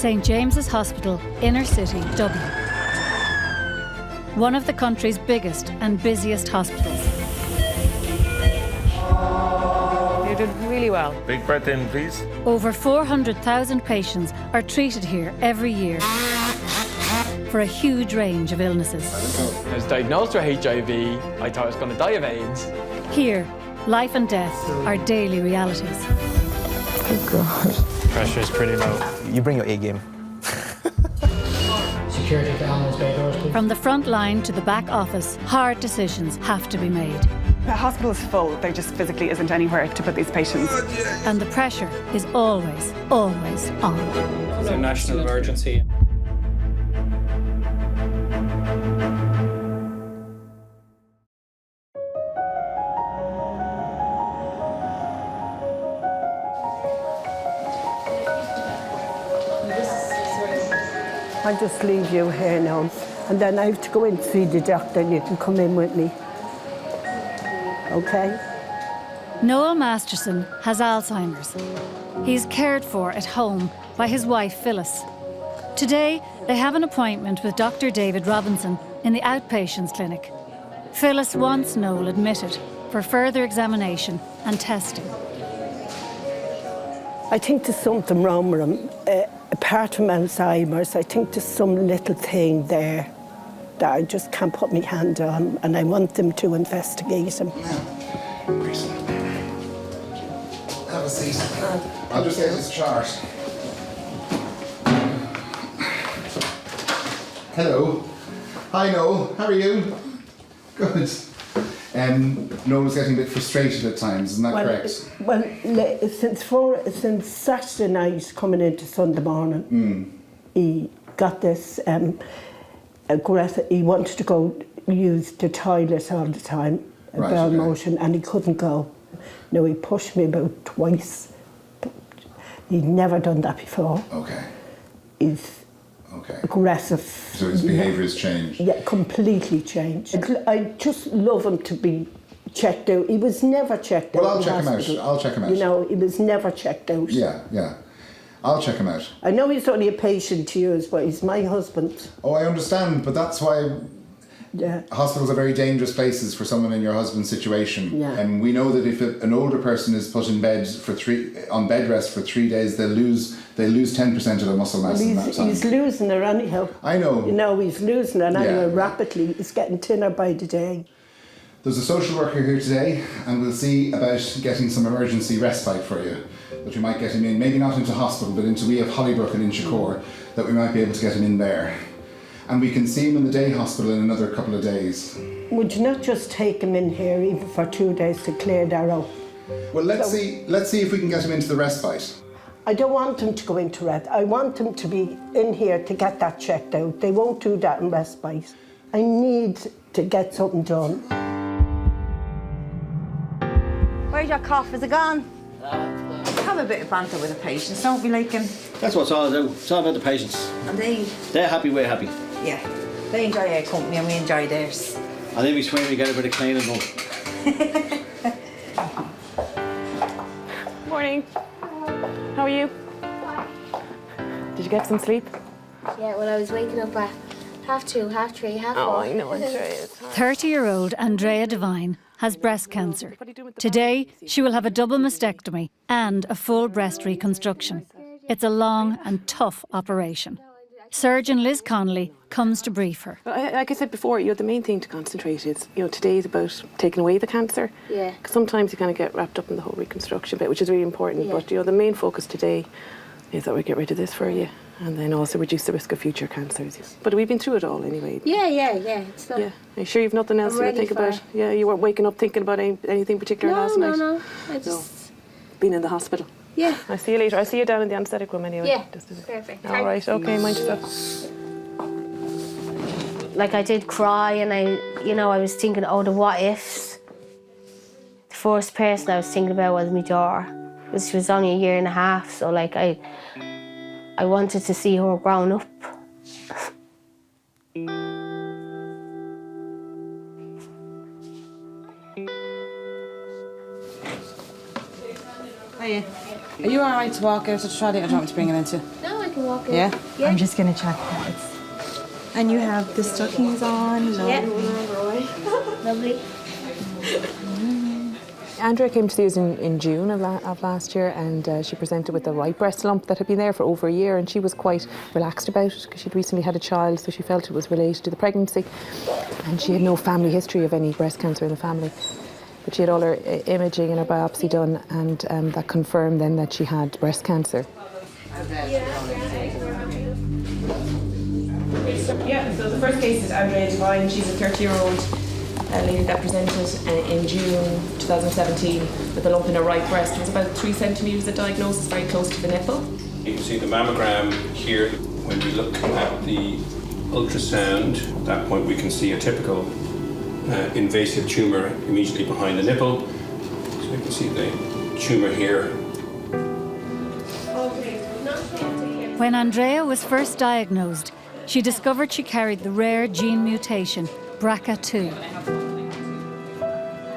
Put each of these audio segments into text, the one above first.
St James's Hospital, inner city, Dublin. One of the country's biggest and busiest hospitals. You did really well. Big breath in, please. Over 400,000 patients are treated here every year for a huge range of illnesses. I was diagnosed with HIV. I thought I was going to die of AIDS. Here, life and death are daily realities. Oh, God. Pressure is pretty low. You bring your A game. Security cameras, bay doors, please. From the front line to the back office, hard decisions have to be made. The hospital's full. There just physically isn't anywhere to put these patients. And the pressure is always, always on. It's a national emergency. I'll just leave you here now, and then I have to go in to see the doctor, and you can come in with me. Okay? Noel Masterson has Alzheimer's. He's cared for at home by his wife Phyllis. Today, they have an appointment with Dr. David Robinson in the outpatients clinic. Phyllis wants Noel admitted for further examination and testing. I think there's something wrong with him. Apart from Alzheimer's, I think there's some little thing there that I just can't put my hand on, and I want them to investigate him. Have a seat. I'll just get his chart. Hello. Hi, Noel. How are you? Good. Noel's getting a bit frustrated at times, isn't that correct? Well, since Saturday night coming into Sunday morning, he got this aggressive. He wanted to go use the toilet all the time, bowel motion, and he couldn't go. No, he pushed me about twice. He'd never done that before. Okay. He's aggressive. So his behaviour has changed? Yeah, completely changed. I just love him to be checked out. He was never checked out. Well, I'll check him out. I'll check him out. You know, he was never checked out. Yeah, yeah. I'll check him out. I know he's only a patient to use, but he's my husband. Oh, I understand, but that's why Yeah. hospitals are very dangerous places for someone in your husband's situation. Yeah. And we know that if an older person is put in bed on bed rest for 3 days, they lose 10% of their muscle mass in that time. He's losing it anyhow. I know. You know, he's losing it anyway Yeah. rapidly. He's getting thinner by the day. There's a social worker here today, and we'll see about getting some emergency respite for you. That we might get him in, maybe not into hospital, but we have Hollybrook and Inchicore, that we might be able to get him in there. And we can see him in the day hospital in another couple of days. Would you not just take him in here even for 2 days to clear that out? Well, let's see if we can get him into the respite. I don't want him to go into red. I want him to be in here to get that checked out. They won't do that in respite. I need to get something done. Where's your cough? Is it gone? Have a bit of banter with the patients, don't be like him. That's what it's all about. It's all about the patients. And They're happy, we're happy. yeah, they enjoy our company and we enjoy theirs. And every swing we get a bit of cleaning done. Morning. How are you? Did you get some sleep? Yeah, well, I was waking up at 2:30, 3:30, 4:30. Oh, I know, Andrea. 30-year-old Andrea Devine has breast cancer. Today, she will have a double mastectomy and a full breast reconstruction. It's a long and tough operation. Surgeon Liz Connolly comes to brief her. Like I said before, the main thing to concentrate is, today is about taking away the cancer. Yeah. Because sometimes you kind of get wrapped up in the whole reconstruction bit, which is really important. Yeah. But, the main focus today is that we get rid of this for you. And then also reduce the risk of future cancers. But we've been through it all anyway. Yeah. It's not... Yeah. Are you sure you've nothing else to think about? Yeah, you weren't waking up thinking about anything particular last night? No. I just... Been in the hospital? Yeah. I'll see you later. I'll see you down in the anaesthetic room anyway. Yeah, perfect. All right, okay, mind yourself. Like, I did cry and I was thinking, the what ifs. The first person I was thinking about was my daughter. She was only 1.5 years, so I wanted to see her growing up. Hiya. Are you all right to walk out to the trolley, or do you want me to bring it into? No, I can walk in. Yeah? I'm just going to check that. And you have the stockings on. Yeah. Lovely. Andrea came to see us in June of last year, and she presented with a right breast lump that had been there for over a year, and she was quite relaxed about it because she'd recently had a child, so she felt it was related to the pregnancy, and she had no family history of any breast cancer in the family. But she had all her imaging and her biopsy done, and that confirmed then that she had breast cancer. Yeah, so the first case is Andrea Devine. She's a 30-year-old lady that presented in June 2017 with a lump in her right breast. It was about 3 centimetres of diagnosis, very close to the nipple. You can see the mammogram here. When we look at the ultrasound, at that point we can see a typical invasive tumour immediately behind the nipple. So you can see the tumour here. When Andrea was first diagnosed, she discovered she carried the rare gene mutation, BRCA2.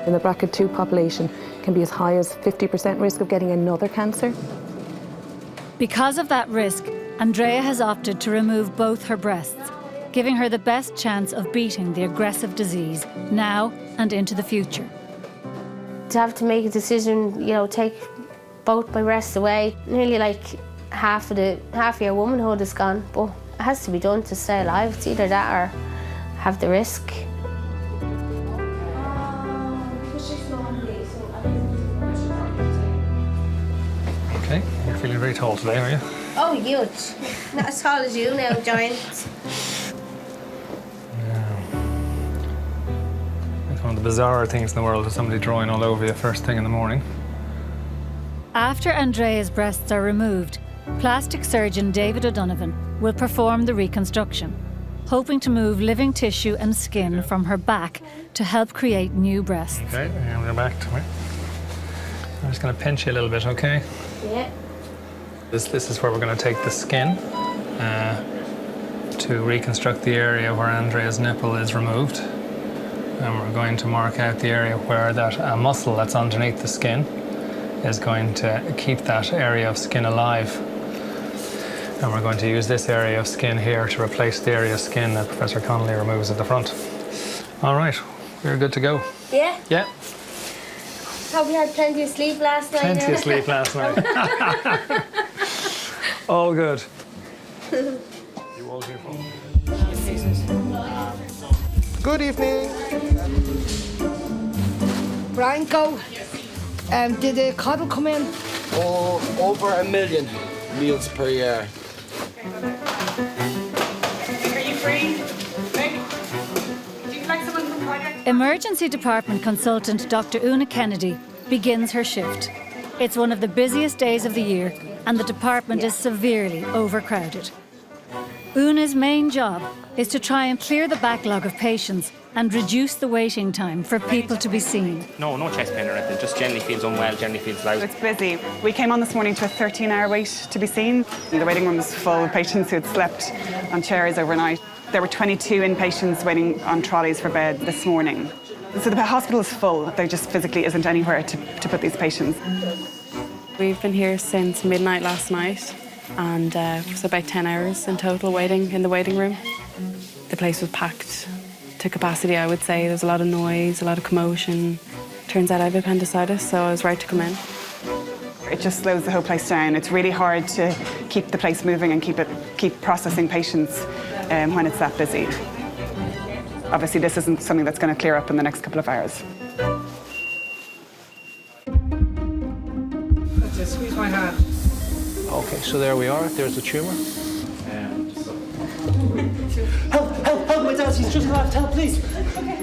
In the BRCA2 population can be as high as 50% risk of getting another cancer. Because of that risk, Andrea has opted to remove both her breasts, giving her the best chance of beating the aggressive disease now and into the future. To have to make a decision, you know, take both my breasts away, nearly like half of your womanhood is gone, but it has to be done to stay alive. It's either that or have the risk. Okay, you're feeling very tall today, are you? Oh, huge. Not as tall as you now, giant. It's one of the bizarre things in the world is somebody drawing all over you first thing in the morning. After Andrea's breasts are removed, plastic surgeon David O'Donovan will perform the reconstruction, hoping to move living tissue and skin from her back to help create new breasts. Okay, and we're back to me. I'm just going to pinch you a little bit, okay? Yeah. This is where we're going to take the skin to reconstruct the area where Andrea's nipple is removed. And we're going to mark out the area where that muscle that's underneath the skin is going to keep that area of skin alive. And we're going to use this area of skin here to replace the area of skin that Professor Connolly removes at the front. All right, we're good to go. Yeah? Yeah. Hope you had plenty of sleep last night. Plenty of sleep last night. All good. You all beautiful. Good evening. Branko, did the cattle come in? Oh, over 1 million meals per year. Are you free? Nick? Do you like someone from Project? Emergency Department consultant Dr. Una Kennedy begins her shift. It's one of the busiest days of the year, and the department is severely overcrowded. Una's main job is to try and clear the backlog of patients and reduce the waiting time for people to be seen. No chest pain or anything, just generally feels unwell, generally feels loud. It's busy. We came on this morning to a 13-hour wait to be seen. The waiting room was full of patients who had slept on chairs overnight. There were 22 inpatients waiting on trolleys for bed this morning. So the hospital is full. There just physically isn't anywhere to put these patients. We've been here since midnight last night, and it was about 10 hours in total waiting in the waiting room. The place was packed to capacity, I would say. There's a lot of noise, a lot of commotion. Turns out I have appendicitis, so I was right to come in. It just slows the whole place down. It's really hard to keep the place moving and keep processing patients when it's that busy. Obviously, this isn't something that's going to clear up in the next couple of hours. That's it, squeeze my hand. Okay, so there we are. There's the tumour. Help, my dad, he's just left. Help, please. Okay.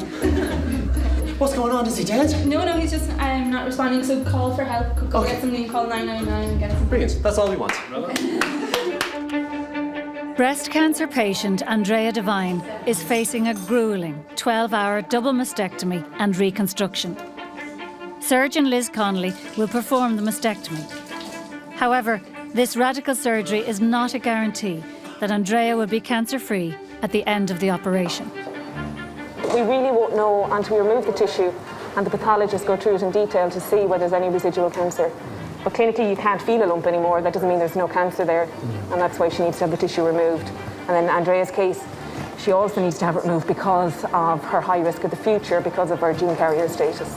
What's going on? Is he dead? No, he's just not responding, so call for help. Go get something, call 999 and get something. Brilliant, that's all we want. Breast cancer patient Andrea Devine is facing a gruelling 12-hour double mastectomy and reconstruction. Surgeon Liz Connolly will perform the mastectomy. However, this radical surgery is not a guarantee that Andrea will be cancer-free at the end of the operation. We really won't know until we remove the tissue and the pathologists go through it in detail to see whether there's any residual cancer. But clinically you can't feel a lump anymore. That doesn't mean there's no cancer there, and that's why she needs to have the tissue removed. And then in Andrea's case, she also needs to have it removed because of her high risk of the future, because of her gene carrier status.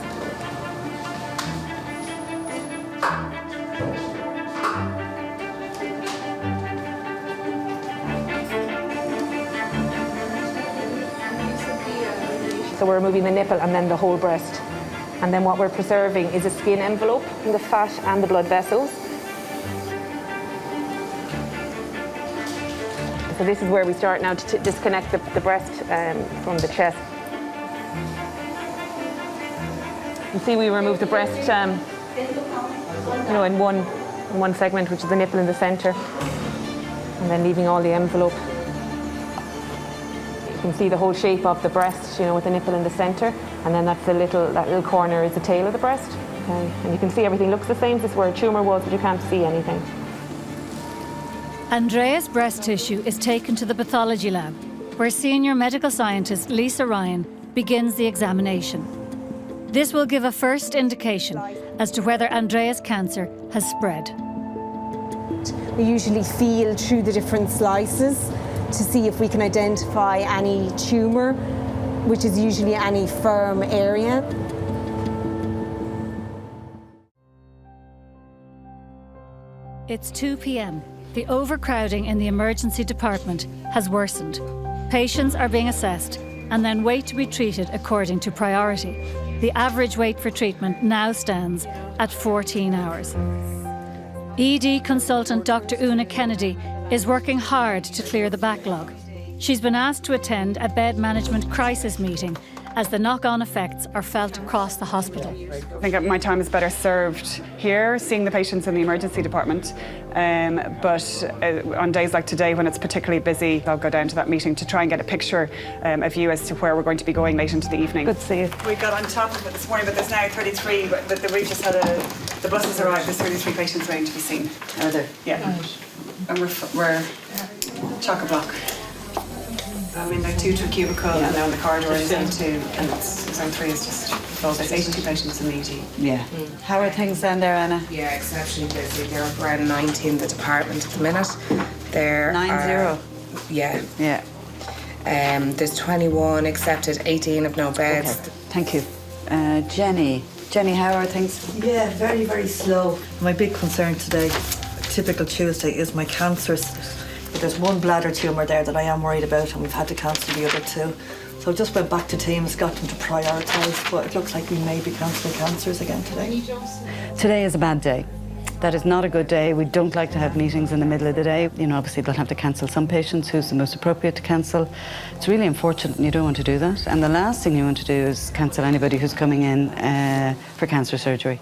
So we're removing the nipple and then the whole breast. And then what we're preserving is a skin envelope in the fat and the blood vessels. So this is where we start now to disconnect the breast from the chest. You see we remove the breast in one segment, which is the nipple in the centre, and then leaving all the envelope. You can see the whole shape of the breast, with the nipple in the centre, and then that little corner is the tail of the breast. Okay. And you can see everything looks the same. This is where a tumour was, but you can't see anything. Andrea's breast tissue is taken to the pathology lab, where senior medical scientist Lisa Ryan begins the examination. This will give a first indication as to whether Andrea's cancer has spread. We usually feel through the different slices to see if we can identify any tumour, which is usually any firm area. It's 2 p.m. The overcrowding in the emergency department has worsened. Patients are being assessed and then wait to be treated according to priority. The average wait for treatment now stands at 14 hours. ED consultant Dr. Una Kennedy is working hard to clear the backlog. She's been asked to attend a bed management crisis meeting as the knock-on effects are felt across the hospital. I think my time is better served here, seeing the patients in the emergency department. But on days like today, when it's particularly busy, I'll go down to that meeting to try and get a picture, a view as to where we're going to be going late into the evening. Good to see you. We got on top of it this morning, but there's now 33. But we just had the buses arrived. There's 33 patients waiting to be seen. Are there? Yeah. Right. And we're chock-a-block. I'm in like 2 to a cubicle, and now in the corridor is zone 2, and zone 3 is just full. There's 82 patients in the ED. Yeah. How are things then there, Anna? Yeah, exceptionally busy. There are around 90 in the department at the minute. There 90? Yeah. Yeah. There's 21 accepted, 18 have no beds. Okay. Thank you. Jenny, how are things? Yeah, very, very slow. My big concern today, typical Tuesday, is my cancers. There's one bladder tumour there that I am worried about, and we've had to cancel the other 2. So I just went back to teams, got them to prioritise, but it looks like we may be cancelling cancers again today. Today is a bad day. That is not a good day. We don't like to have meetings in the middle of the day. Obviously they'll have to cancel some patients. Who's the most appropriate to cancel? It's really unfortunate, and you don't want to do that. And the last thing you want to do is cancel anybody who's coming in for cancer surgery.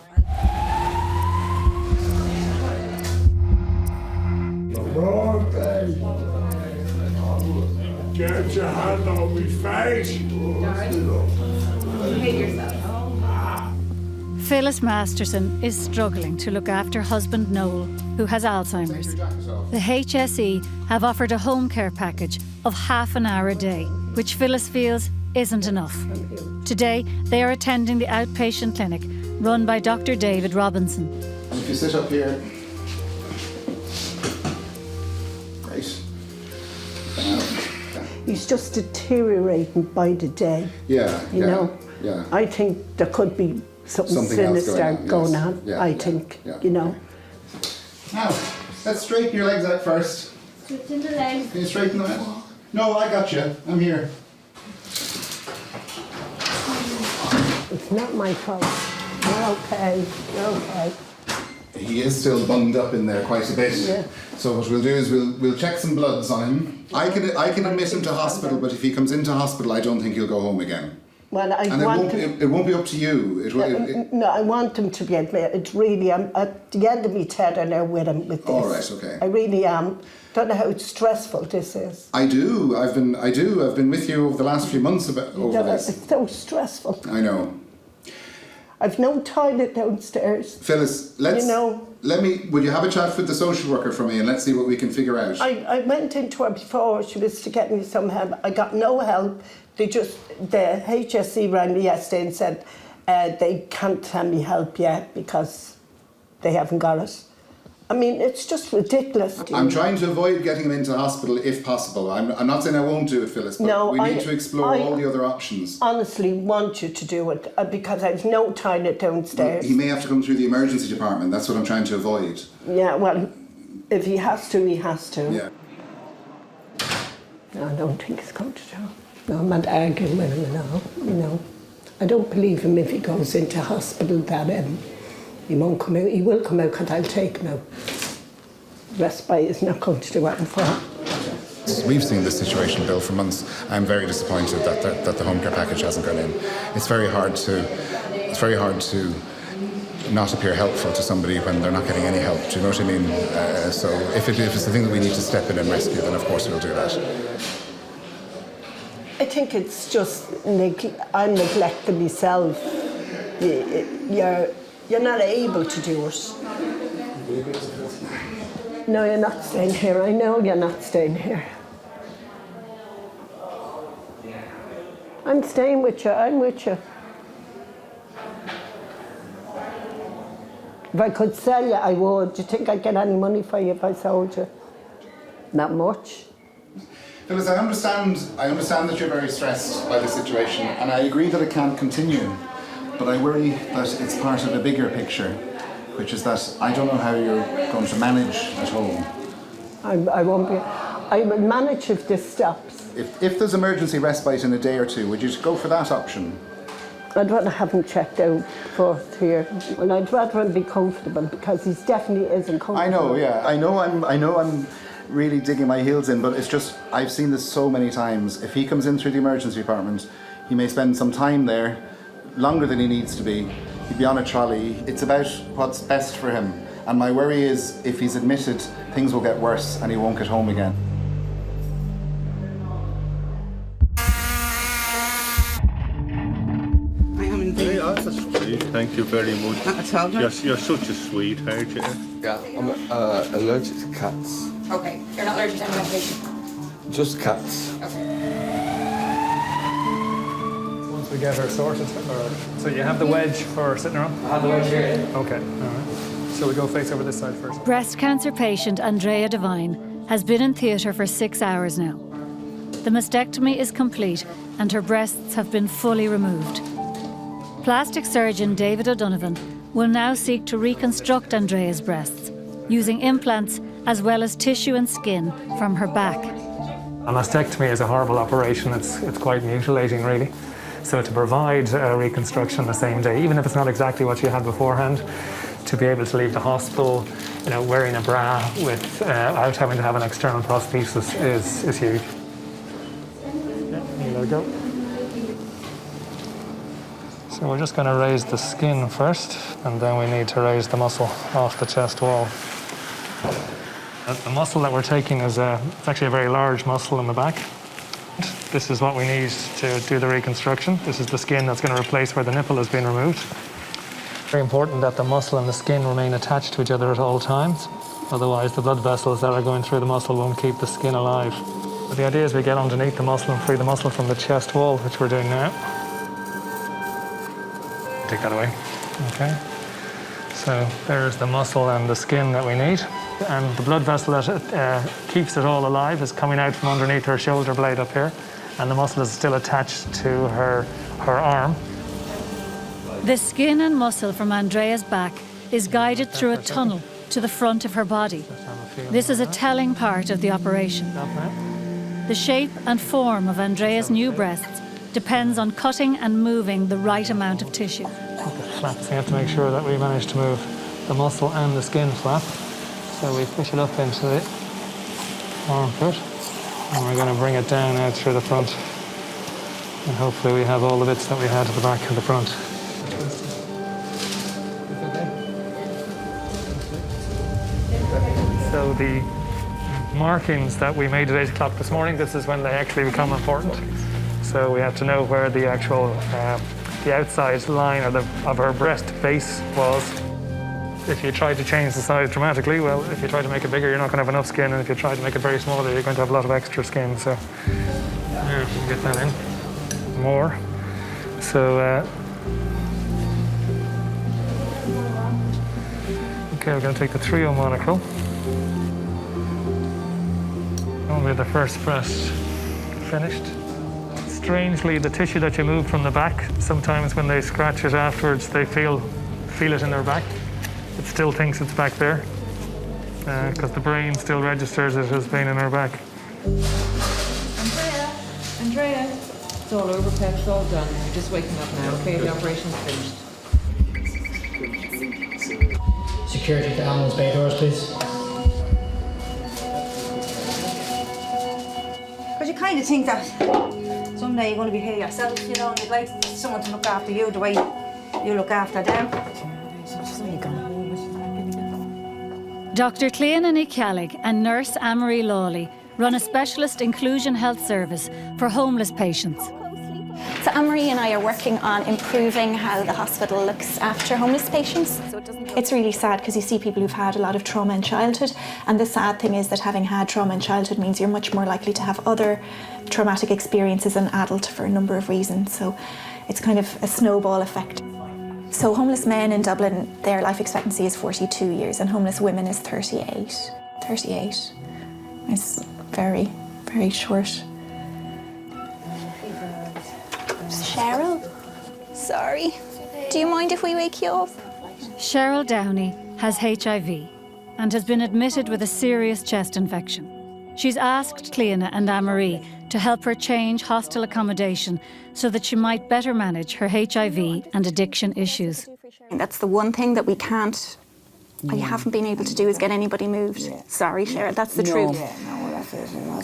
Get your hand on me face. Phyllis Masterson is struggling to look after husband Noel, who has Alzheimer's. The HSE have offered a home care package of half an hour a day, which Phyllis feels isn't enough. Today, they are attending the outpatient clinic run by Dr. David Robinson. And if you sit up here, right. He's just deteriorating by the day. Yeah, you know. Yeah. I think there could be something sinister going on. Yeah, I think, you know. Now, let's straighten your legs out first. Straighten the legs. Can you straighten them out? No, I got you. I'm here. It's not my fault. You're okay. You're okay. He is still bunged up in there quite a bit. Yeah. So what we'll do is we'll check some bloods on him. I can admit him to hospital, but if he comes into hospital, I don't think he'll go home again. Well, it won't be up to you. No, I want him to be admitted. It's really, I'm at the end of my tether now with him with this. All right, okay. I really am. Don't know how stressful this is. I do. I've been with you over the last few months over this. It's so stressful. I know. I've no toilet downstairs. Phyllis, will you have a chat with the social worker for me, and let's see what we can figure out. I went into her before. She was to get me some help. I got no help. The HSE rang me yesterday and said they can't send me help yet because they haven't got it. I mean, it's just ridiculous. I'm trying to avoid getting him into hospital if possible. I'm not saying I won't do it, Phyllis, but we need to explore all the other options. Honestly want you to do it because I've no toilet downstairs. He may have to come through the emergency department. That's what I'm trying to avoid. Yeah, well, if he has to, he has to. Yeah. No, I don't think he's going to do. No, I'm not arguing with him now. You know, I don't believe him if he goes into hospital that he won't come out. He will come out because I'll take him out. Respite is not going to do anything for him. We've seen this situation, Bill, for months. I'm very disappointed that the home care package hasn't gone in. It's very hard to not appear helpful to somebody when they're not getting any help. Do you know what I mean? So if it's the thing that we need to step in and rescue, then of course we'll do that. I think it's just I'm neglecting myself. You're not able to do it. No, you're not staying here. I know you're not staying here. I'm staying with you. I'm with you. If I could sell you, I would. Do you think I'd get any money for you if I sold you? Not much. Phyllis, I understand that you're very stressed by the situation, and I agree that it can't continue. But I worry that it's part of a bigger picture, which is that I don't know how you're going to manage at home. I won't be. I will manage if this stops. If there's emergency respite in a day or two, would you go for that option? I'd rather have him checked out first here. Well, I'd rather him be comfortable because he definitely isn't comfortable. I know, yeah. I know I'm really digging my heels in, but it's just, I've seen this so many times. If he comes in through the emergency department, he may spend some time there, longer than he needs to be. He'd be on a trolley. It's about what's best for him. And my worry is if he's admitted, things will get worse and he won't get home again. Thank you very much. That's all right. You're such a sweetheart, yeah. Yeah, I'm allergic to cats. Okay, you're not allergic to any medication? Just cats. Okay. Once we get her sorted, so you have the wedge for sitting around? I have the wedge here. Okay, all right. So we go face over this side first. Breast cancer patient Andrea Devine has been in theatre for 6 hours now. The mastectomy is complete and her breasts have been fully removed. Plastic surgeon David O'Donovan will now seek to reconstruct Andrea's breasts using implants as well as tissue and skin from her back. A mastectomy is a horrible operation. It's quite mutilating, really. So to provide reconstruction the same day, even if it's not exactly what you had beforehand, to be able to leave the hospital, wearing a bra without having to have an external prosthesis is huge. Yeah, you let it go. So we're just going to raise the skin first, and then we need to raise the muscle off the chest wall. The muscle that we're taking is it's actually a very large muscle in the back. This is what we need to do the reconstruction. This is the skin that's going to replace where the nipple has been removed. Very important that the muscle and the skin remain attached to each other at all times. Otherwise, the blood vessels that are going through the muscle won't keep the skin alive. But the idea is we get underneath the muscle and free the muscle from the chest wall, which we're doing now. Take that away. Okay. So there's the muscle and the skin that we need. And the blood vessel that keeps it all alive is coming out from underneath her shoulder blade up here. And the muscle is still attached to her arm. The skin and muscle from Andrea's back is guided through a tunnel to the front of her body. This is a telling part of the operation. The shape and form of Andrea's new breasts depends on cutting and moving the right amount of tissue. Flaps. We have to make sure that we manage to move the muscle and the skin flap. So we push it up into the armpit, and we're going to bring it down out through the front. And hopefully we have all the bits that we had at the back and the front. So the markings that we made at 8 o'clock this morning, this is when they actually become important. So we have to know where the actual, the outside line of her breast base was. If you try to change the size dramatically, well, if you try to make it bigger, you're not going to have enough skin, and if you try to make it very small, you're going to have a lot of extra skin. So yeah, we can get that in more. So Okay, we're going to take the 3O monocle. Only the first breast finished. Strangely, the tissue that you move from the back, sometimes when they scratch it afterwards, they feel it in their back. It still thinks it's back there, because the brain still registers it as being in her back. Andrea, it's all over, Pep, it's all done. You're just waking up now, okay? The operation's finished. Security to Alan's bay doors, please. Because you kind of think that someday you're going to be here yourself, you know, and you'd like someone to look after you the way you look after them. Dr. Cleana Nicalig and nurse Anne-Marie Lawley run a specialist inclusion health service for homeless patients. So Anne-Marie and I are working on improving how the hospital looks after homeless patients. It's really sad because you see people who've had a lot of trauma in childhood, and the sad thing is that having had trauma in childhood means you're much more likely to have other traumatic experiences as an adult for a number of reasons. So it's kind of a snowball effect. So homeless men in Dublin, their life expectancy is 42 years, and homeless women is 38. 38. It's very, very short. Cheryl, sorry. Do you mind if we wake you up? Cheryl Downey has HIV and has been admitted with a serious chest infection. She's asked Cleana and Anne-Marie to help her change hostel accommodation so that she might better manage her HIV and addiction issues. That's the one thing that I haven't been able to do is get anybody moved. Yeah. Sorry, Cheryl, that's the truth. No, that's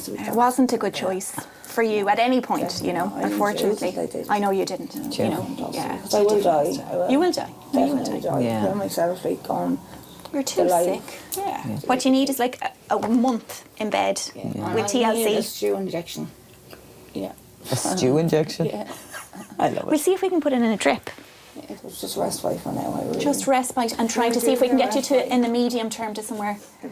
it. It wasn't a good choice for you at any point, you know, unfortunately. I know you didn't, you know. Yeah. I will die. You will die. You will die. Yeah. I feel myself like gone. You're too sick. Yeah. What you need is like a month in bed with TLC. I need a stew injection. Yeah. A stew injection? Yeah. I love it. We'll see if we can put it in a drip. It was just respite for now. Just respite and trying to see if we can get you to, in the medium term, to somewhere. I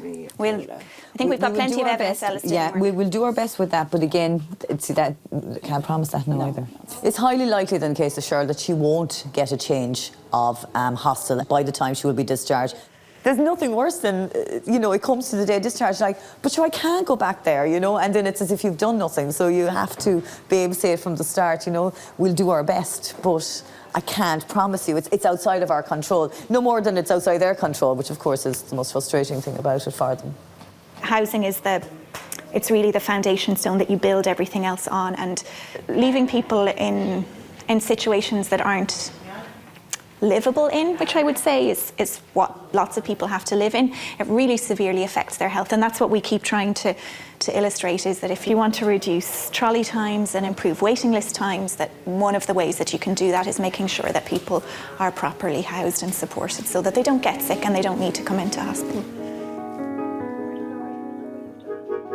think we've got plenty of evidence. Yeah, we will do our best with that, but again, see that can't promise that now either. It's highly likely in the case of Cheryl that she won't get a change of hostel by the time she will be discharged. There's nothing worse than, you know, it comes to the day of discharge, like, but sure, I can't go back there, you know, and then it's as if you've done nothing. So you have to be able to say it from the start, you know, we'll do our best, but I can't promise you. It's outside of our control, no more than it's outside their control, which of course is the most frustrating thing about it for them. Housing is it's really the foundation stone that you build everything else on, and leaving people in situations that aren't livable in, which I would say is what lots of people have to live in, it really severely affects their health. And that's what we keep trying to illustrate, is that if you want to reduce trolley times and improve waiting list times, that one of the ways that you can do that is making sure that people are properly housed and supported so that they don't get sick and they don't need to come into hospital.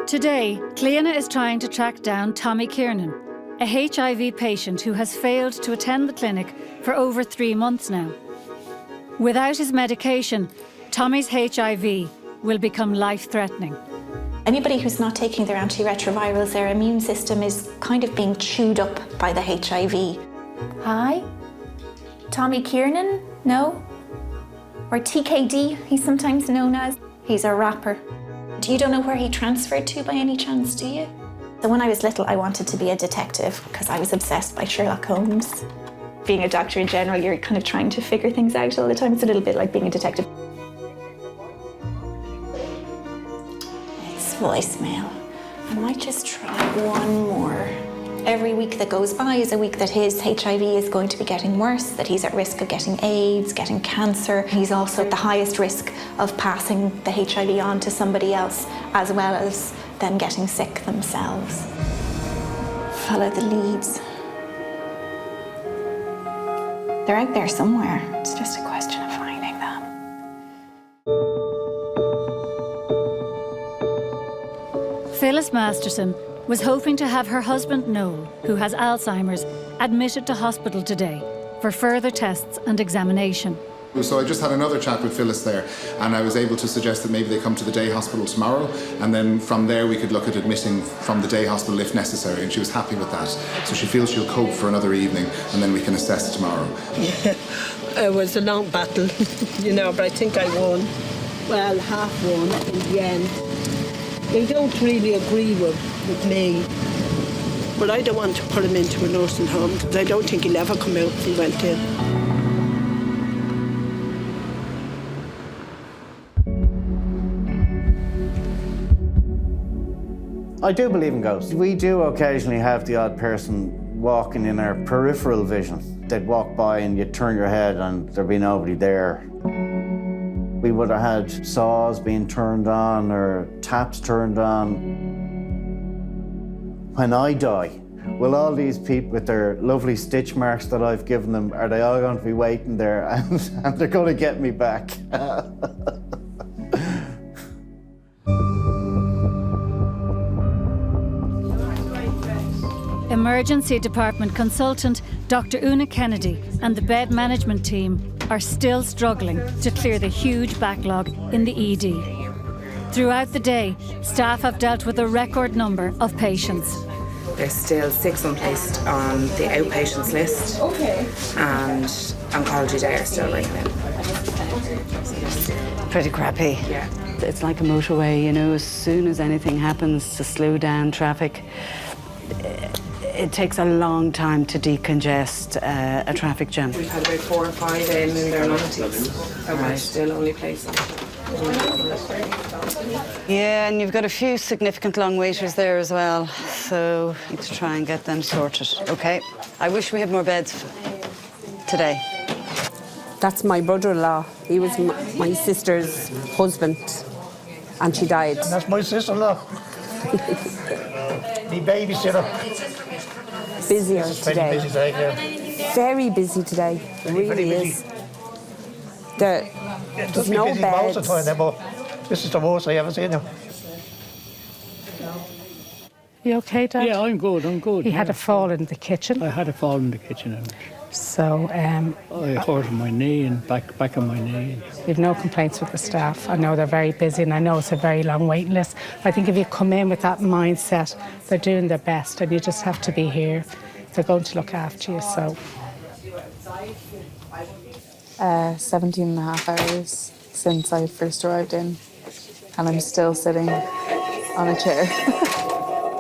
Today, Cleana is trying to track down Tommy Kiernan, a HIV patient who has failed to attend the clinic for over 3 months now. Without his medication, Tommy's HIV will become life-threatening. Anybody who's not taking their antiretrovirals, their immune system is kind of being chewed up by the HIV. Hi? Tommy Kiernan? No? Or TKD, he's sometimes known as. He's a rapper. You don't know where he transferred to by any chance, do you? So when I was little, I wanted to be a detective because I was obsessed by Sherlock Holmes. Being a doctor in general, you're kind of trying to figure things out all the time. It's a little bit like being a detective. It's voicemail. I might just try one more. Every week that goes by is a week that his HIV is going to be getting worse, that he's at risk of getting AIDS, getting cancer. He's also at the highest risk of passing the HIV on to somebody else, as well as them getting sick themselves. Follow the leads. They're out there somewhere. It's just a question of finding them. Phyllis Masterson was hoping to have her husband Noel, who has Alzheimer's, admitted to hospital today for further tests and examination. So I just had another chat with Phyllis there, and I was able to suggest that maybe they come to the day hospital tomorrow, and then from there we could look at admitting from the day hospital if necessary, and she was happy with that. So she feels she'll cope for another evening, and then we can assess tomorrow. Yeah, it was a long battle, you know, but I think I won. well, 1:30 in the end. They don't really agree with me. But I don't want to put him into a nursing home because I don't think he'll ever come out if he went in. I do believe in ghosts. We do occasionally have the odd person walking in our peripheral vision. They'd walk by and you'd turn your head and there'd be nobody there. We would have had saws being turned on or taps turned on. When I die, will all these people with their lovely stitch marks that I've given them, are they all going to be waiting there and they're going to get me back? Emergency Department consultant Dr. Una Kennedy and the bed management team are still struggling to clear the huge backlog in the ED. Throughout the day, staff have dealt with a record number of patients. There's still 6 unplaced on the outpatients list. Okay. And oncology day are still right now. Pretty crappy. Yeah. It's like a motorway, you know, as soon as anything happens to slow down traffic, it takes a long time to decongest a traffic jam. We've had about 4 or 5 in their 90s, and we're still only placing. Yeah, and you've got a few significant long waiters there as well, so you need to try and get them sorted. Okay, I wish we had more beds today. That's my brother-in-law. He was my sister's husband, and she died. And that's my sister-in-law. Me babysitter. Busier today. Busy today, yeah. Very busy today. It really is. There's no busy beds. most of the time, then, but this is the worst I ever seen him. You okay, Dad? Yeah, I'm good. He had a fall in the kitchen. I had a fall in the kitchen. And so I hurt my knee and back on my knee. we've no complaints with the staff. I know they're very busy and I know it's a very long waiting list. I think if you come in with that mindset, they're doing their best and you just have to be here. They're going to look after you, so. 17 and a half hours since I first arrived in, and I'm still sitting on a chair.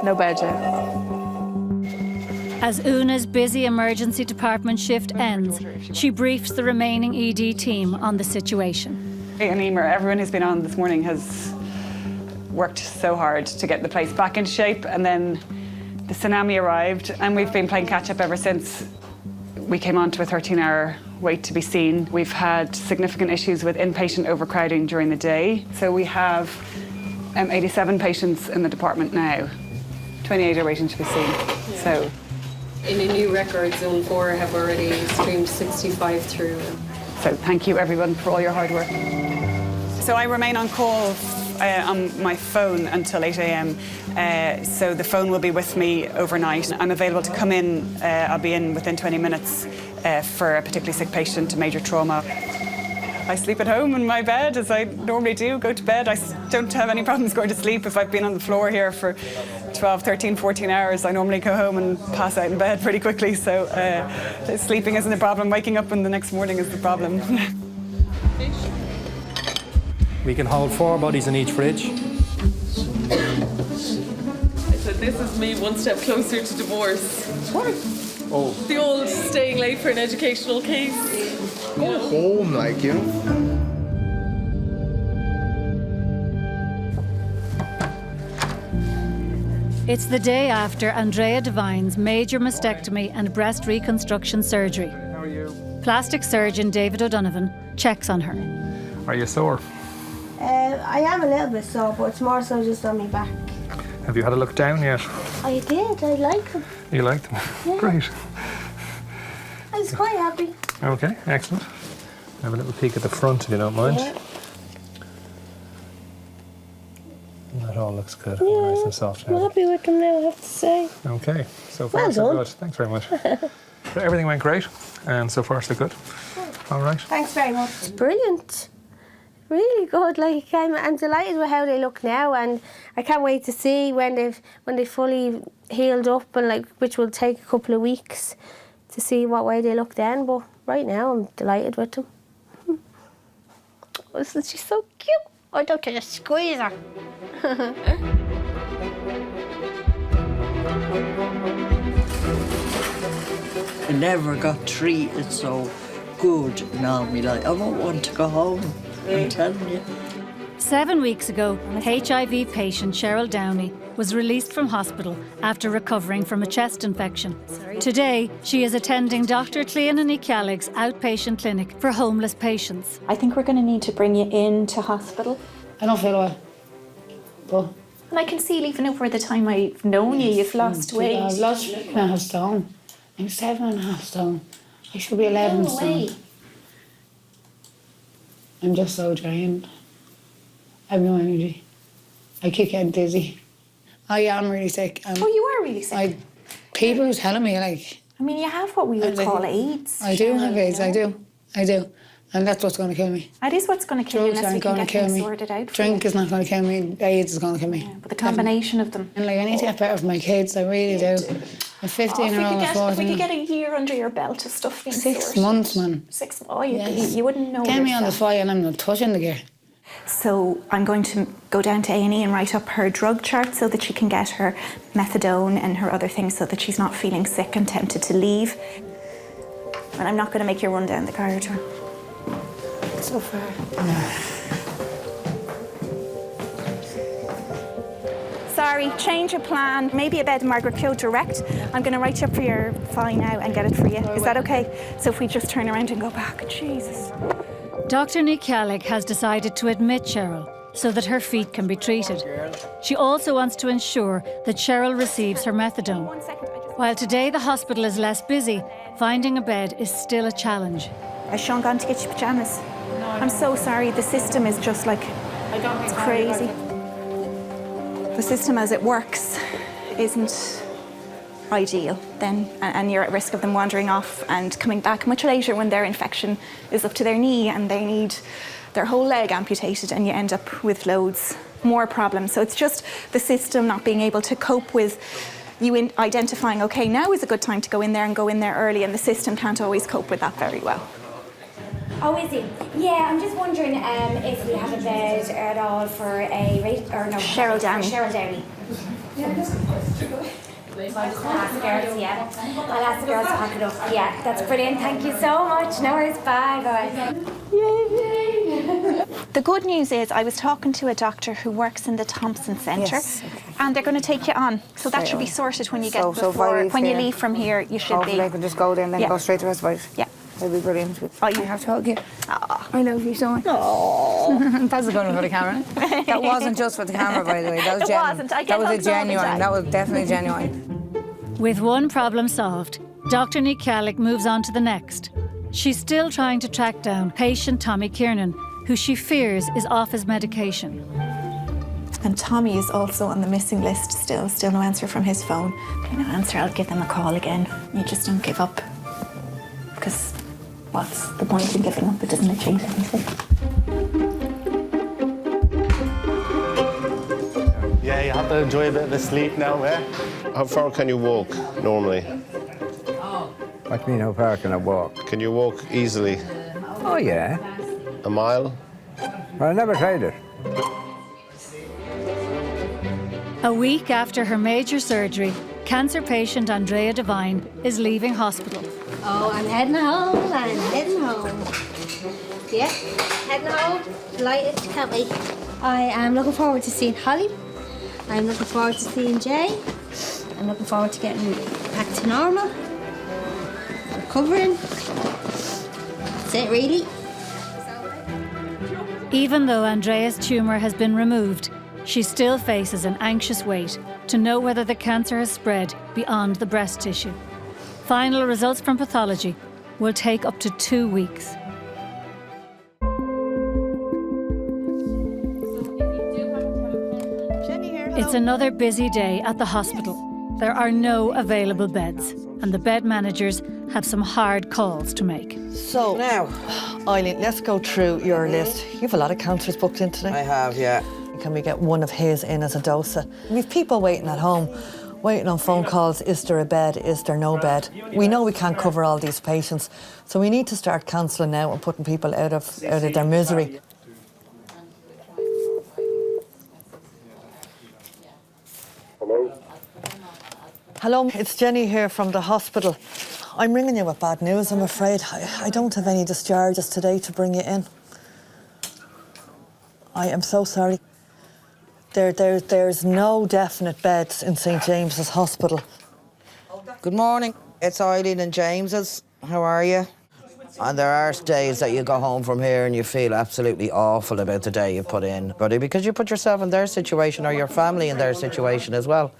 No bed yet. As Una's busy emergency department shift ends, she briefs the remaining ED team on the situation. And Emer, everyone who's been on this morning has worked so hard to get the place back in shape, and then the tsunami arrived and we've been playing catch up ever since. We came on to a 13-hour wait to be seen. We've had significant issues with inpatient overcrowding during the day. So we have 87 patients in the department now. 28 are waiting to be seen. So, in a new record, Zone 4 have already streamed 65 through. So thank you everyone for all your hard work. So I remain on call on my phone until 8 a.m. So the phone will be with me overnight. I'm available to come in. I'll be in within 20 minutes for a particularly sick patient, major trauma. I sleep at home in my bed as I normally do, go to bed. I don't have any problems going to sleep. If I've been on the floor here for 12, 13, 14 hours, I normally go home and pass out in bed pretty quickly. So sleeping isn't a problem. Waking up in the next morning is the problem. We can hold 4 bodies in each fridge. So this is me one step closer to divorce. What? Oh. The old staying late for an educational case. Go home, like, you know. It's the day after Andrea Devine's major mastectomy and breast reconstruction surgery. How are you? Plastic surgeon David O'Donovan checks on her. Are you sore? I am a little bit sore, but it's more so just on my back. Have you had a look down yet? I did, I like them. You like them? Yeah. Great. I was quite happy. Okay, excellent. Have a little peek at the front if you don't mind. Yeah. That all looks good. Yeah, Nice and soft. I'm happy with them now, I have to say. Okay, so far Well so done. good. Thanks very much. Everything went great, and so far so good. All right. Thanks very much. It's brilliant. Really good. Like I'm delighted with how they look now, and I can't wait to see when they fully healed up, and like which will take a couple of weeks to see what way they look then. But right now, I'm delighted with them. Isn't she so cute? I'd like to just squeeze her. I never got treated so good in all my life. I won't want to go home, I'm telling you. 7 weeks ago, HIV patient Cheryl Downey was released from hospital after recovering from a chest infection. Today, she is attending Dr. Plea and Nicalig's outpatient clinic for homeless patients. I think we're going to need to bring you into hospital. I don't feel well. But And I can see even over the time I've known you, you've lost weight. I've lost 8.5 stone. I'm 7.5 stone. I should be 11 stone. I'm just so drained. I have no energy. I keep getting dizzy. I am really sick. Oh, you are really sick? People are telling me, like... I mean, you have what we would call AIDS. I do have AIDS, I do. And that's what's going to kill me. That is what's going to kill you unless we can get things sorted out for Drink you. is not going to kill me. AIDS is going to kill me. Yeah, but the combination of them. And like, I need to get better for my kids. I really do. I'm 15 and I'm 14. If we could get a year under your belt of stuff being 6 sorted. months, man. 6 months. Oh, you wouldn't know. Get me on the yourself. fire and I'm not touching the gear. So I'm going to go down to A&E and write up her drug chart so that she can get her methadone and her other things so that she's not feeling sick and tempted to leave. And I'm not going to make you run down the corridor. So far. Sorry, change of plan. Maybe a bed Margaret Keogh direct. I'm going to write you up for your file now and get it for you. Is that okay? So if we just turn around and go back, Jesus. Dr. Nicalig has decided to admit Cheryl so that her feet can be treated. She also wants to ensure that Cheryl receives her methadone. While today the hospital is less busy, finding a bed is still a challenge. Has Sean gone to get your pyjamas? I'm so sorry. The system is just like, it's crazy. The system as it works isn't ideal then, and you're at risk of them wandering off and coming back much later when their infection is up to their knee and they need their whole leg amputated, and you end up with loads more problems. So it's just the system not being able to cope with you identifying, okay, now is a good time to go in there and go in there early, and the system can't always cope with that very well. Oh, is it? Yeah, I'm just wondering if we have a bed at all for Cheryl Downey. Cheryl Downey. I'll ask the girls, yeah. I'll ask the girls to pack it up. Yeah, that's brilliant. Thank you so much. No worries. Bye. Bye. The good news is I was talking to a doctor who works in the Thompson Centre, and they're going to take you on. So that should be sorted when you get when you leave from here. You should be. I can just go there and then go straight to respite. Yeah. That'd be brilliant. Oh, you have to hug you. I love you so much. That's a good one for the camera. That wasn't just for the camera, by the way. That was It wasn't. I get that was a hugs all the genuine. time. That was definitely genuine. With one problem solved, Dr. Nicalig moves on to the next. She's still trying to track down patient Tommy Kiernan, who she fears is off his medication. And Tommy is also on the missing list still no answer from his phone. If no answer, I'll give them a call again. You just don't give up. Because what's the point in giving up? It doesn't change anything. Yeah, you have to enjoy a bit of a sleep now, eh? How far can you walk normally? What do you mean, how far can I walk? Can you walk easily? Oh, yeah. A mile? Well, I never tried it. A week after her major surgery, cancer patient Andrea Devine is leaving hospital. Oh, I'm heading home. Yeah, heading home. Delighted, can't wait. I am looking forward to seeing Holly. I'm looking forward to seeing Jay. I'm looking forward to getting back to normal. Recovering. That's it, really. Even though Andrea's tumour has been removed, she still faces an anxious wait to know whether the cancer has spread beyond the breast tissue. Final results from pathology will take up to 2 weeks. It's another busy day at the hospital. There are no available beds, and the bed managers have some hard calls to make. So, now, Eileen, let's go through your list. You have a lot of counsellors booked in today. I have, yeah. Can we get one of his in as a dosa? We've people waiting at home, waiting on phone calls. Is there a bed? Is there no bed? We know we can't cover all these patients, so we need to start cancelling now and putting people out of their misery. Hello, it's Jenny here from the hospital. I'm ringing you with bad news, I'm afraid. I don't have any discharges today to bring you in. I am so sorry. There's no definite beds in St James's Hospital. Good morning. It's Eileen and James's. How are you? And there are days that you go home from here and you feel absolutely awful about the day you put in, buddy, because you put yourself in their situation or your family in their situation as well.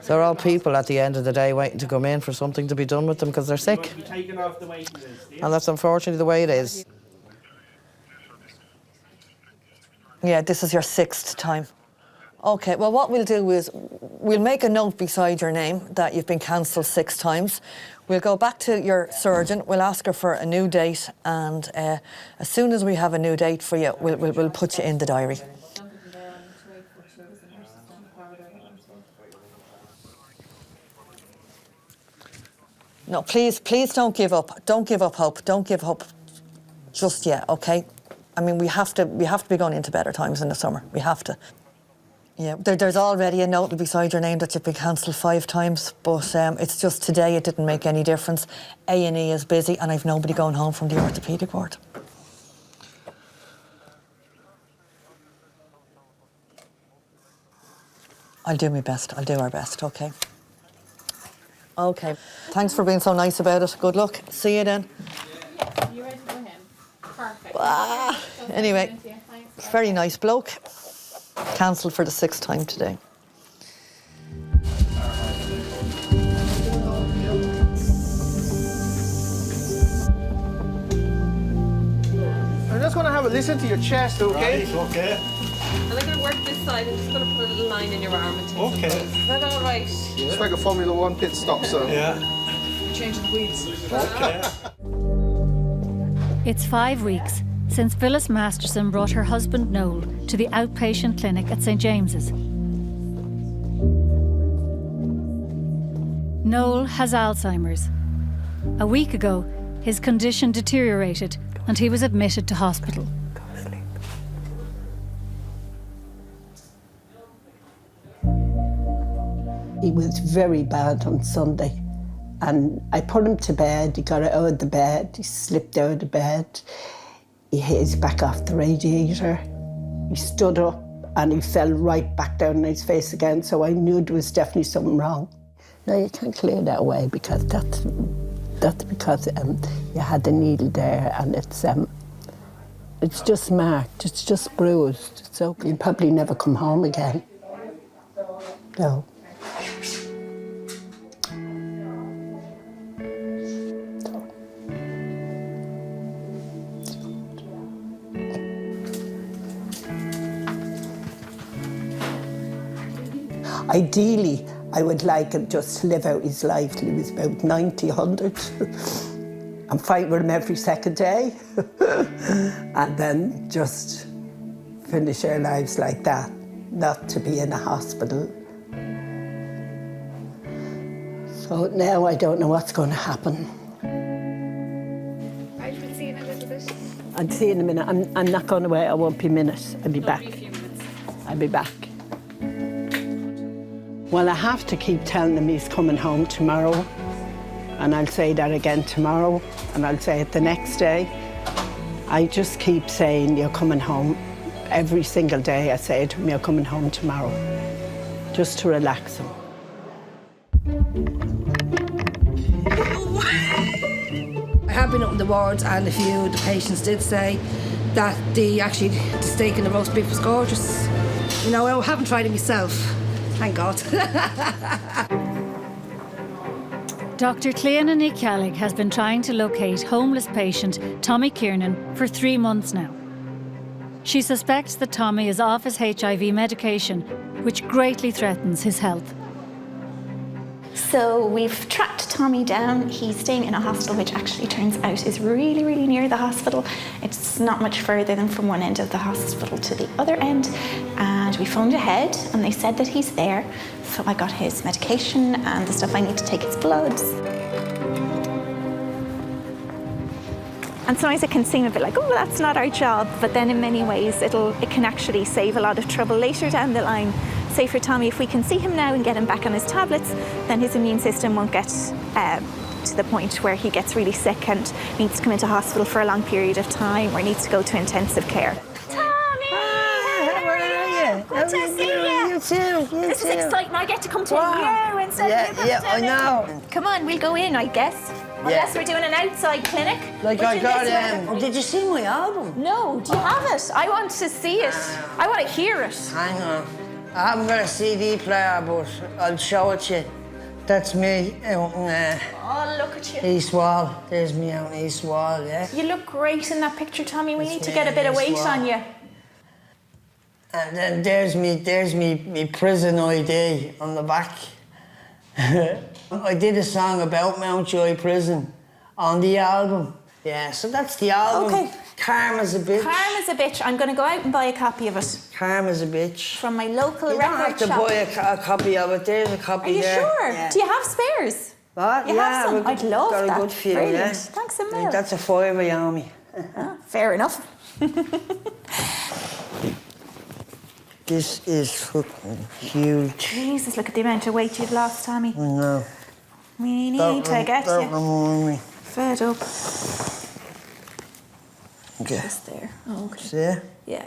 They're all people at the end of the day waiting to come in for something to be done with them because they're sick. And that's unfortunately the way it is. Yeah, this is your 6th time. OK, well, what we'll do is we'll make a note beside your name that you've been cancelled 6 times. We'll go back to your surgeon, we'll ask her for a new date, and as soon as we have a new date for you, we'll put you in the diary. No, please don't give up. Don't give up hope. Don't give up just yet, OK? I mean, we have to be going into better times in the summer. We have to. Yeah, there's already a note beside your name that you've been cancelled 5 times, but it's just today it didn't make any difference. A&E is busy and I've nobody going home from the orthopaedic ward. I'll do my best. I'll do our best, OK? OK. Thanks for being so nice about it. Good luck. See you then. Yeah, you ready for him? Perfect. Ah, anyway, very nice bloke. Cancelled for the 6th time today. I'm just going to have a listen to your chest, okay? Right, okay. And I'm going to work this side. I'm just going to put a little line in your arm. Okay. Is that all right? It's like a Formula 1 pit stop, so. Yeah. You're changing the weeds. Okay. It's 5 weeks since Phyllis Masterson brought her husband Noel to the outpatient clinic at St James's. Noel has Alzheimer's. A week ago, his condition deteriorated and he was admitted to hospital. He was very bad on Sunday, and I put him to bed. He got out of the bed, he slipped out of the bed. He hit his back off the radiator. He stood up and he fell right back down on his face again, so I knew there was definitely something wrong. No, you can't clear that away because that's because you had the needle there, and it's just marked, it's just bruised. So he'll probably never come home again. No. Ideally, I would like him just to live out his life till he was about 90, 100 and fight with him every second day and then just finish our lives like that, not to be in a hospital. So now I don't know what's going to happen. I should see you in a little bit. I'll see you in a minute. I'm not going away. I won't be a minute. I'll be back. I'll be back. Well, I have to keep telling him he's coming home tomorrow, and I'll say that again tomorrow, and I'll say it the next day. I just keep saying you're coming home. Every single day I say to him, you're coming home tomorrow, just to relax him. I have been up in the wards, and a few of the patients did say that the steak and the roast beef was gorgeous. You know, I haven't tried it myself. Thank God. Dr. Cleana Nicalig has been trying to locate homeless patient Tommy Kiernan for 3 months now. She suspects that Tommy is off his HIV medication, which greatly threatens his health. So we've tracked Tommy down. He's staying in a hostel, which actually turns out is really, really near the hospital. It's not much further than from one end of the hospital to the other end. And we phoned ahead and they said that he's there. So I got his medication and the stuff I need to take his bloods. And sometimes it can seem a bit like, oh, that's not our job. But then in many ways, it can actually save a lot of trouble later down the line. say for Tommy, if we can see him now and get him back on his tablets, then his immune system won't get to the point where he gets really sick and needs to come into hospital for a long period of time or needs to go to intensive care. Good to see you. You too. This is exciting. I get to come to you instead of you. Yeah, I know. Come on, we'll go in, I guess. Unless we're doing an outside clinic. Like I got did you see my album? No, do you have it? I want to see it. I want to hear it. Hang on. I haven't got a CD player, but I'll show it to you. That's me out in Oh, look at you. East Wall. There's me out in East Wall, yeah. You look great in that picture, Tommy. We need to get a bit of weight on you. And then there's me prison ID on the back. I did a song about Mountjoy Prison on the album. Yeah, so that's the album. Okay. Karma's a Bitch. Karma's a Bitch. I'm going to go out and buy a copy of it. Karma's a Bitch. From my local You record don't have to shop. buy a copy of it. There's a copy Are you there. sure? Yeah. Do you have spares? What? You have some? I'd love got that. a good few, Brilliant. yeah. Thanks a million. That's a fiver, Yami. Fair enough. This is fucking huge. Jesus, look at the amount of weight you've lost, Tommy. I know. We need to get Don't you remind me. fed up. Okay. Just there. Oh, okay. See? Yeah.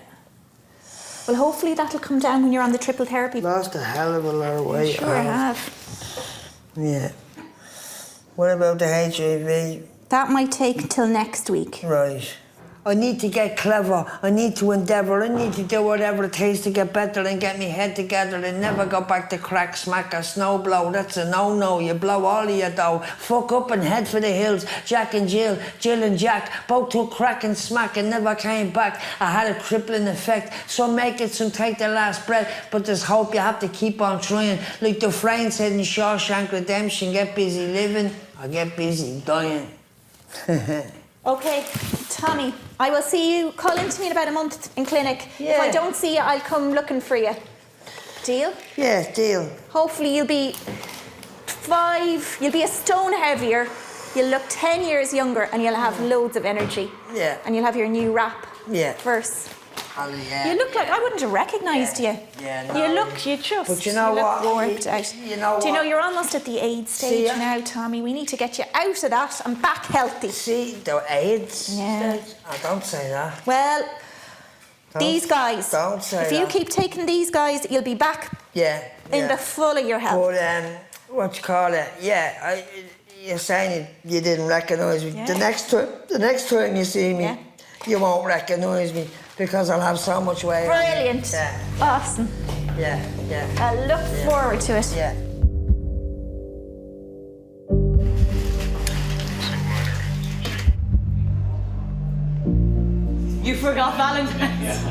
Well, hopefully that'll come down when you're on the triple therapy. Lost a hell of a lot of weight. Sure I have. Yeah. What about the HIV? That might take till next week. Right. I need to get clever. I need to endeavour. I need to do whatever it takes to get better and get me head together and never go back to crack, smack or snow blow. That's a no-no. You blow all of your dough. Fuck up and head for the hills. Jack and Jill, Jill and Jack, both took crack and smack and never came back. I had a crippling effect. Some make it, some take their last breath. But there's hope. You have to keep on trying. Like Dufresne said in Shawshank Redemption, get busy living or get busy dying. Okay, Tommy, I will see you. Call in to me in about a month in clinic. Yeah. If I don't see you, I'll come looking for you. Deal? Yeah, deal. Hopefully you'll be you'll be a stone heavier, you'll look 10 years younger and you'll have loads of energy. Yeah. And you'll have your new rap verse. You look like, I wouldn't have recognised you. Yeah, no. You just But you know look what? worked out. You know Do you know what? you're almost at the AIDS stage now, Tommy? We need to get you out of that and back healthy. See, the AIDS Yeah. stage? Oh, don't say that. Well, these guys. Don't say If you that. keep taking these guys, you'll be back in the full of your health. But, what you call it? Yeah, you're saying you didn't recognise me. Yeah. The next time you see me, you won't recognise me because I'll have so much weight. Brilliant. Yeah. Awesome. Yeah. I look forward to it. Yeah. You forgot Valentine's.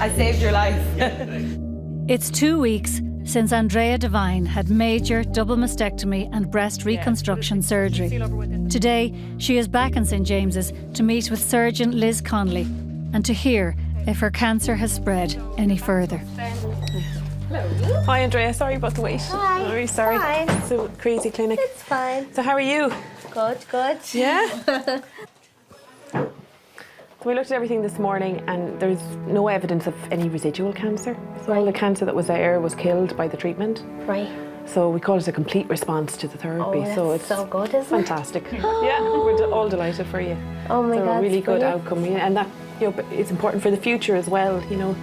I saved your life. It's 2 weeks since Andrea Devine had major double mastectomy and breast reconstruction surgery. Today, she is back in St James's to meet with surgeon Liz Connolly and to hear if her cancer has spread any further. Hello. Hi, Andrea. Sorry about the wait. Hi. Very sorry. Fine. It's a crazy clinic. It's fine. So how are you? Good. Yeah? So we looked at everything this morning and there's no evidence of any residual cancer. So all the cancer that was there was killed by the treatment. Right. So we call it a complete response to the therapy. Oh, so that's it's so good, isn't it? fantastic. Yeah, we're all delighted for you. Oh my so God, a really it's good brilliant. outcome. Yeah, and that, you know, it's important for the future as well, you know.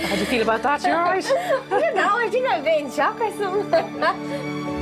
How do you feel about that? You're all right? I don't know, I think I'm a bit in shock or something.